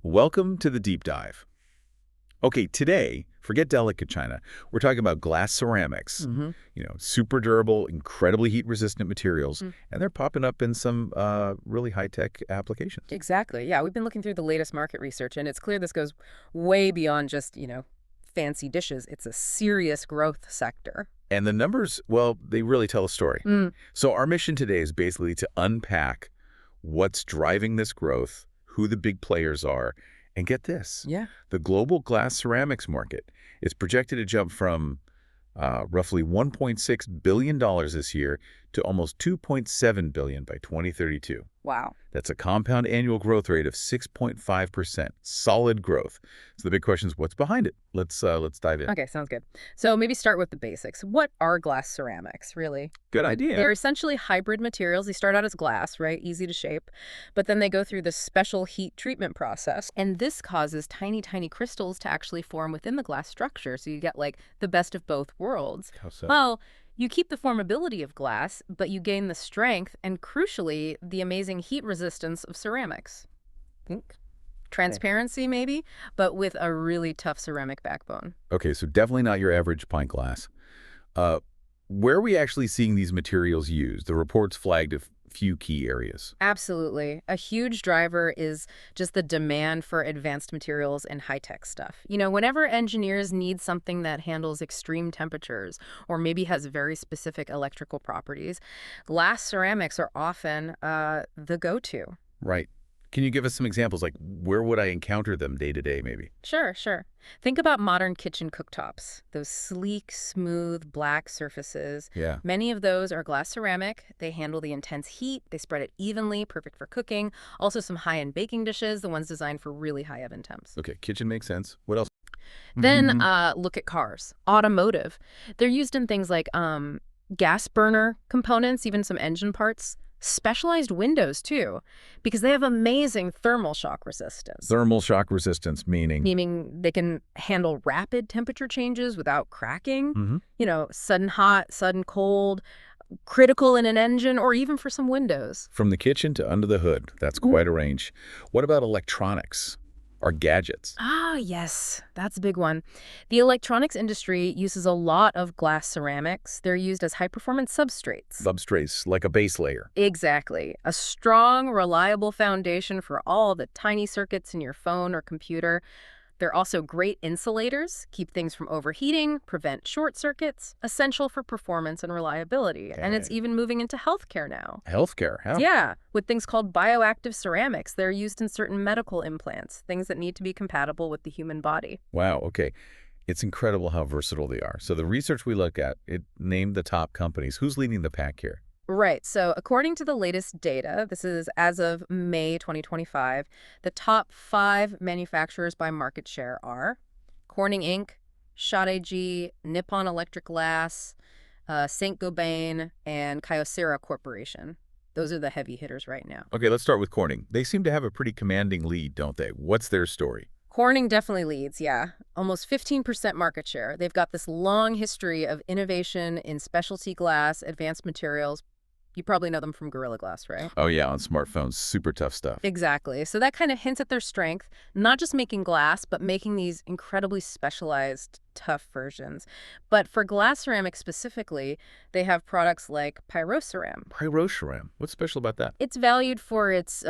Welcome to the deep dive. Okay, today, forget delicate china. We're talking about glass ceramics. hmm Super durable, incredibly heat-resistant materials, Mm, and they're popping up in some really high-tech applications. exactly. Yeah, we've been looking through the latest market research, and it's clear this goes way beyond just, fancy dishes. It's a serious growth sector. And the numbers, well, they really tell a story. Mm, So our mission today is basically to unpack what's driving this growth, who the big players are, and get this. yeah. The global glass ceramics market is projected to jump from roughly $1.6 billion this year to almost $2.7 billion by 2032. Wow. That's a compound annual growth rate of 6.5%. Solid growth. So the big question is, what's behind it? Let's dive in. Okay, sounds good. So maybe start with the basics. What are glass ceramics, really? Good idea. They're essentially hybrid materials. They start out as glass, right? Easy to shape. But then they go through this special heat treatment process. And this causes tiny, tiny crystals to actually form within the glass structure. So you get like the best of both worlds. How so? Well, you keep the formability of glass, but you gain the strength and, crucially, the amazing heat resistance of ceramics. Think transparency, maybe, but with a really tough ceramic backbone. Okay, so definitely not your average pint glass. Uh, where are we actually seeing these materials used? The reports flagged a few key areas. Absolutely. A huge driver is just the demand for advanced materials and high-tech stuff. Whenever engineers need something that handles extreme temperatures or maybe has very specific electrical properties, glass ceramics are often the go-to. Right. Can you give us some examples? Like, where would I encounter them day to day, maybe? Sure, sure. Think about modern kitchen cooktops, those sleek, smooth, black surfaces. Yeah. Many of those are glass ceramic. They handle the intense heat, they spread it evenly, perfect for cooking. Also some high-end baking dishes, the ones designed for really high oven temps. Okay, kitchen makes sense. What else? Then Mhm. look at cars. Automotive. They're used in things like gas burner components, even some engine parts. Specialized windows, too, because they have amazing thermal shock resistance. Thermal shock resistance, meaning? Meaning they can handle rapid temperature changes without cracking. Hmm. Sudden hot, sudden cold, critical in an engine, or even for some windows. From the kitchen to under the hood. That's quite a range. What about electronics or gadgets? Ah, yes, that's a big one. The electronics industry uses a lot of glass ceramics. They're used as high-performance substrates. Substrates, like a base layer. Exactly. A strong, reliable foundation for all the tiny circuits in your phone or computer. They're also great insulators, keep things from overheating, prevent short circuits, essential for performance and reliability. And it's Okay. even moving into healthcare now. Healthcare, huh? Yeah, with things called bioactive ceramics. They're used in certain medical implants, things that need to be compatible with the human body. Wow, okay. It's incredible how versatile they are. So the research we look at, it named the top companies. Who's leading the pack here? Right. So, according to the latest data, this is as of May 2025, the top 5 manufacturers by market share are Corning Inc., Shot AG, Nippon Electric Glass, Saint-Gobain, and Kyocera Corporation. Those are the heavy hitters right now. Okay, let's start with Corning. They seem to have a pretty commanding lead, don't they? What's their story? Corning definitely leads, yeah. Almost 15% market share. They've got this long history of innovation in specialty glass, advanced materials. You probably know them from Gorilla Glass, right? Oh yeah, on smartphones, super tough stuff. Exactly. So that kind of hints at their strength, not just making glass, but making these incredibly specialized, tough versions. But for glass ceramics specifically, they have products like Pyroceram. Pyroceram, what's special about that? It's valued for its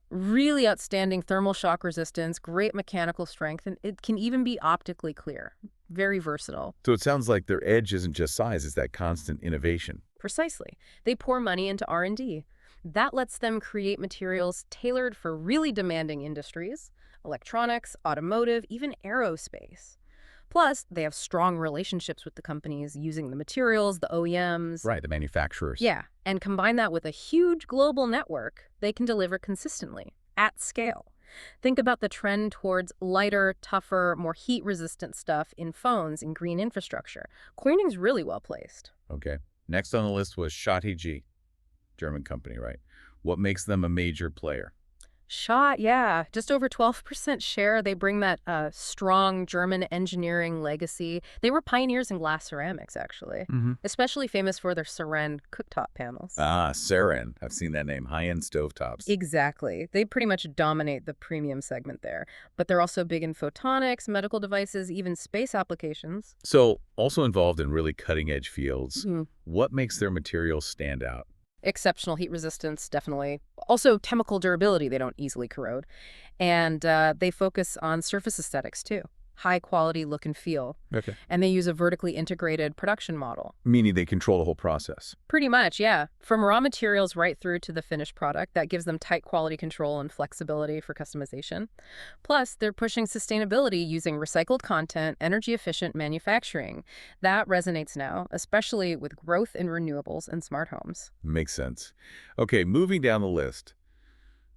really outstanding thermal shock resistance, great mechanical strength, and it can even be optically clear. Very versatile. So it sounds like their edge isn't just size, it's that constant innovation. Precisely. They pour money into R&D. That lets them create materials tailored for really demanding industries, electronics, automotive, even aerospace. Plus, they have strong relationships with the companies using the materials, the OEMs. Right, the manufacturers. Yeah, and combine that with a huge global network, they can deliver consistently, at scale. Think about the trend towards lighter, tougher, more heat-resistant stuff in phones and green infrastructure. Corning's really well placed. Okay. Next on the list was Shotty G, German company, right? What makes them a major player? Schott, yeah, just over 12% share. They bring that strong German engineering legacy. They were pioneers in glass ceramics, actually, Hmm. especially famous for their Seren cooktop panels. Ah, Saren. I've seen that name. High-end stovetops. Exactly. They pretty much dominate the premium segment there. But they're also big in photonics, medical devices, even space applications. So, also involved in really cutting-edge fields. Mhm. What makes their materials stand out? Exceptional heat resistance, definitely. Also, chemical durability, they don't easily corrode. And they focus on surface aesthetics, too. High quality look and feel. Okay. And they use a vertically integrated production model. Meaning they control the whole process. Pretty much, yeah. From raw materials right through to the finished product, that gives them tight quality control and flexibility for customization. Plus, they're pushing sustainability using recycled content, energy-efficient manufacturing. That resonates now, especially with growth in renewables and smart homes. Makes sense. Okay, moving down the list.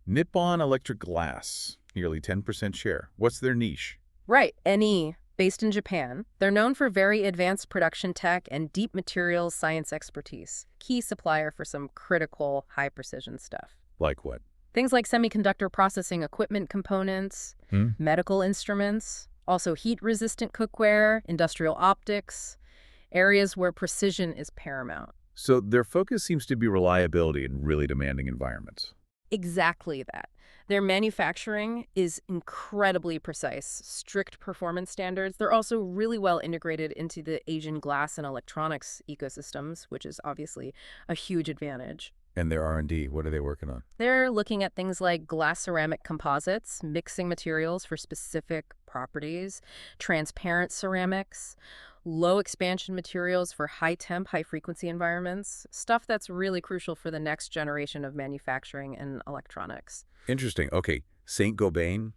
Nippon Electric Glass, nearly 10% share. What's their niche? Right, NE, based in Japan. They're known for very advanced production tech and deep materials science expertise. Key supplier for some critical, high-precision stuff. Like what? Things like semiconductor processing equipment components, Hmm? medical instruments, also heat-resistant cookware, industrial optics, areas where precision is paramount. So their focus seems to be reliability in really demanding environments. Exactly that. Their manufacturing is incredibly precise, strict performance standards. They're also really well integrated into the Asian glass and electronics ecosystems, which is obviously a huge advantage. And their R&D, what are they working on? They're looking at things like glass ceramic composites, mixing materials for specific properties, transparent ceramics, low expansion materials for high temp, high frequency environments, stuff that's really crucial for the next generation of manufacturing and electronics. Interesting. Okay, Saint-Gobain,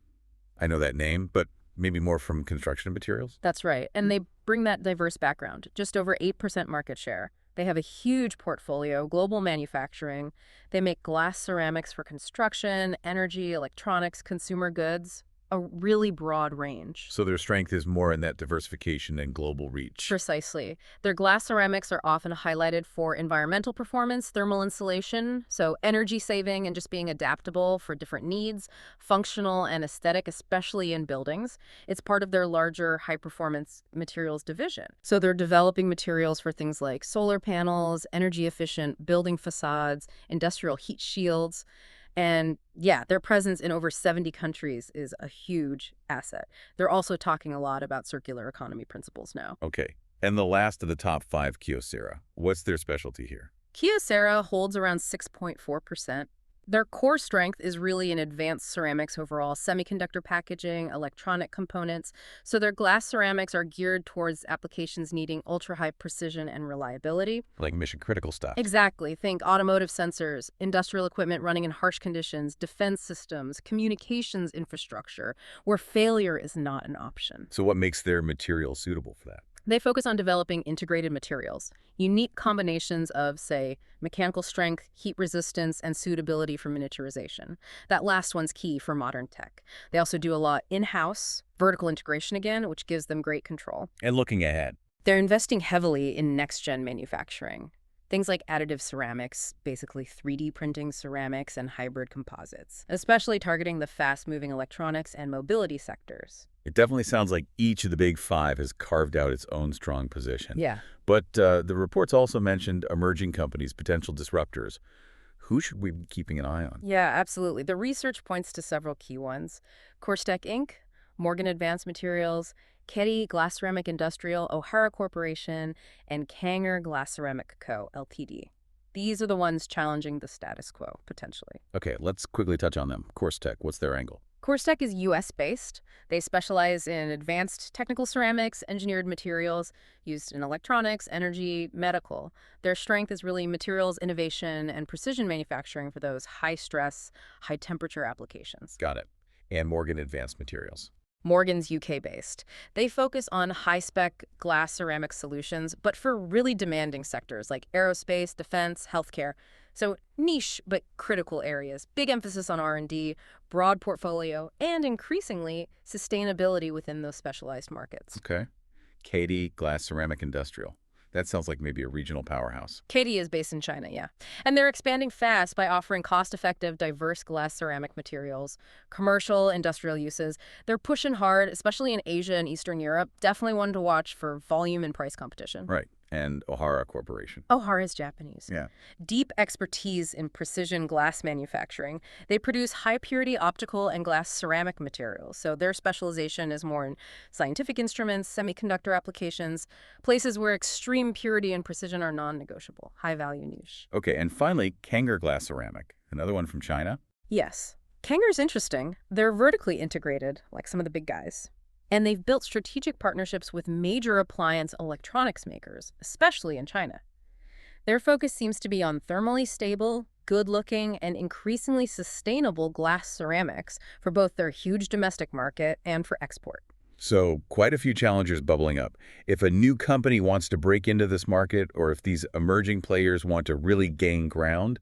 I know that name, but maybe more from construction materials? That's right. And they bring that diverse background, just over 8% market share. They have a huge portfolio, global manufacturing. They make glass ceramics for construction, energy, electronics, consumer goods, a really broad range. So their strength is more in that diversification and global reach. Precisely. Their glass ceramics are often highlighted for environmental performance, thermal insulation, so energy saving and just being adaptable for different needs, functional and aesthetic, especially in buildings. It's part of their larger high-performance materials division. So they're developing materials for things like solar panels, energy-efficient building facades, industrial heat shields. And yeah, their presence in over 70 countries is a huge asset. They're also talking a lot about circular economy principles now. Okay. And the last of the top five, Kyocera. What's their specialty here? Kyocera holds around 6.4%. Their core strength is really in advanced ceramics overall, semiconductor packaging, electronic components. So their glass ceramics are geared towards applications needing ultra-high precision and reliability. Like mission critical stuff. Exactly. Think automotive sensors, industrial equipment running in harsh conditions, defense systems, communications infrastructure, where failure is not an option. So what makes their material suitable for that? They focus on developing integrated materials, unique combinations of, say, mechanical strength, heat resistance, and suitability for miniaturization. That last one's key for modern tech. They also do a lot in-house, vertical integration again, which gives them great control. And looking ahead. They're investing heavily in next-gen manufacturing. Things like additive ceramics, basically 3D printing ceramics and hybrid composites, especially targeting the fast-moving electronics and mobility sectors. It definitely sounds like each of the big five has carved out its own strong position. Yeah. But the reports also mentioned emerging companies, potential disruptors. Who should we be keeping an eye on? Yeah, absolutely. The research points to several key ones. Corstec Inc., Morgan Advanced Materials, Ketty Glass Ceramic Industrial, O'Hara Corporation, and Kanger Glass Ceramic Co., Ltd. These are the ones challenging the status quo, potentially. Okay, let's quickly touch on them. Corstec, what's their angle? Corstec is U.S.-based. They specialize in advanced technical ceramics, engineered materials used in electronics, energy, medical. Their strength is really materials innovation and precision manufacturing for those high-stress, high-temperature applications. Got it. And Morgan Advanced Materials. Morgan's UK-based. They focus on high-spec glass ceramic solutions, but for really demanding sectors like aerospace, defense, healthcare. So niche but critical areas. Big emphasis on R&D, broad portfolio, and increasingly sustainability within those specialized markets. Okay. Katie Glass Ceramic Industrial. That sounds like maybe a regional powerhouse. Katie is based in China, yeah. And they're expanding fast by offering cost-effective, diverse glass ceramic materials, commercial, industrial uses. They're pushing hard, especially in Asia and Eastern Europe. Definitely one to watch for volume and price competition. Right. And Ohara Corporation. Ohara is Japanese. Yeah. Deep expertise in precision glass manufacturing. They produce high-purity optical and glass ceramic materials, so their specialization is more in scientific instruments, semiconductor applications, places where extreme purity and precision are non-negotiable. High-value niche. Okay, and finally, Kanger Glass Ceramic, another one from China. Yes. Kanger's interesting. They're vertically integrated, like some of the big guys. And they've built strategic partnerships with major appliance electronics makers, especially in China. Their focus seems to be on thermally stable, good-looking, and increasingly sustainable glass ceramics for both their huge domestic market and for export. So quite a few challengers bubbling up. If a new company wants to break into this market, or if these emerging players want to really gain ground,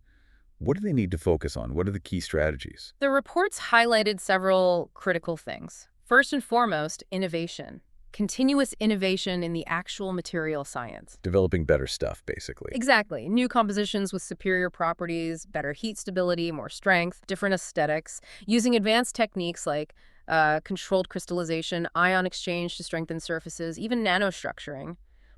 what do they need to focus on? What are the key strategies? The reports highlighted several critical things. First and foremost, innovation. Continuous innovation in the actual material science. Developing better stuff, basically. Exactly. New compositions with superior properties, better heat stability, more strength, different aesthetics, using advanced techniques like controlled crystallization, ion exchange to strengthen surfaces, even nanostructuring.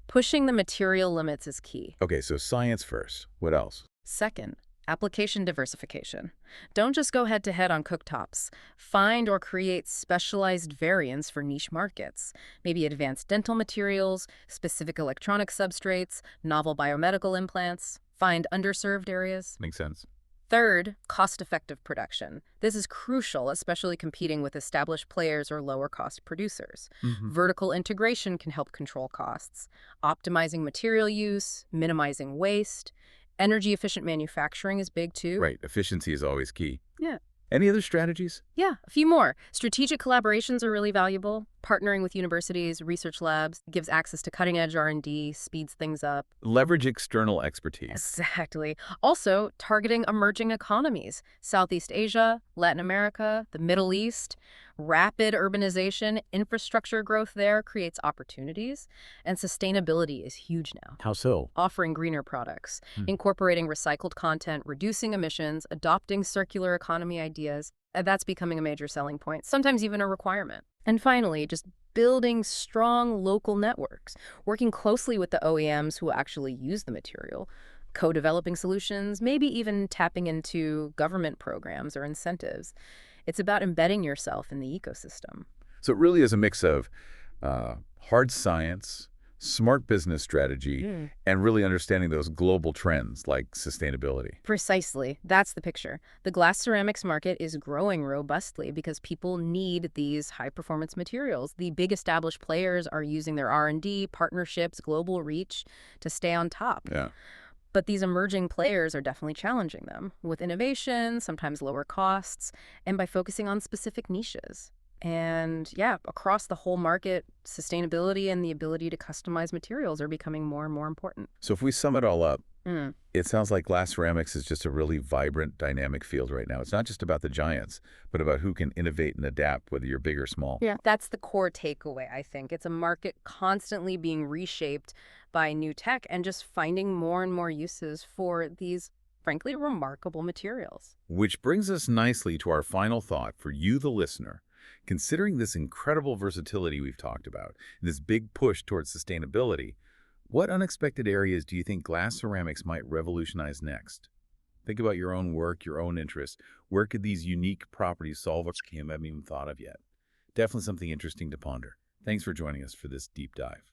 Pushing the material limits is key. Okay, so science first. What else? Second, application diversification. Don't just go head-to-head on cooktops. Find or create specialized variants for niche markets. Maybe advanced dental materials, specific electronic substrates, novel biomedical implants. Find underserved areas. Makes sense. Third, cost-effective production. This is crucial, especially competing with established players or lower-cost producers. Vertical integration can help control costs, optimizing material use, minimizing waste. Energy-efficient manufacturing is big, too. Right. Efficiency is always key. Yeah. Any other strategies? Yeah, a few more. Strategic collaborations are really valuable. Partnering with universities, research labs, gives access to cutting-edge R&D, speeds things up. Leverage external expertise. Exactly. Also, targeting emerging economies. Southeast Asia, Latin America, the Middle East. Rapid urbanization, infrastructure growth there creates opportunities. And sustainability is huge now. How so? Offering greener products, incorporating recycled content, reducing emissions, adopting circular economy ideas. That's becoming a major selling point, sometimes even a requirement. And finally, just building strong local networks, working closely with the OEMs who actually use the material, co-developing solutions, maybe even tapping into government programs or incentives. It's about embedding yourself in the ecosystem. So it really is a mix of hard science, smart business strategy, and really understanding those global trends like sustainability. Precisely. That's the picture. The glass ceramics market is growing robustly because people need these high-performance materials. The big established players are using their R&D, partnerships, global reach to stay on top. Yeah. But these emerging players are definitely challenging them with innovation, sometimes lower costs, and by focusing on specific niches. And yeah, across the whole market, sustainability and the ability to customize materials are becoming more and more important. So if we sum it all up, it sounds like glass ceramics is just a really vibrant, dynamic field right now. It's not just about the giants, but about who can innovate and adapt, whether you're big or small. Yeah, that's the core takeaway, I think. It's a market constantly being reshaped by new tech and just finding more and more uses for these, frankly, remarkable materials. Which brings us nicely to our final thought for you, the listener. Considering this incredible versatility we've talked about, and this big push towards sustainability, what unexpected areas do you think glass ceramics might revolutionize next? Think about your own work, your own interests. Where could these unique properties solve what you haven't even thought of yet? Definitely something interesting to ponder. Thanks for joining us for this deep dive.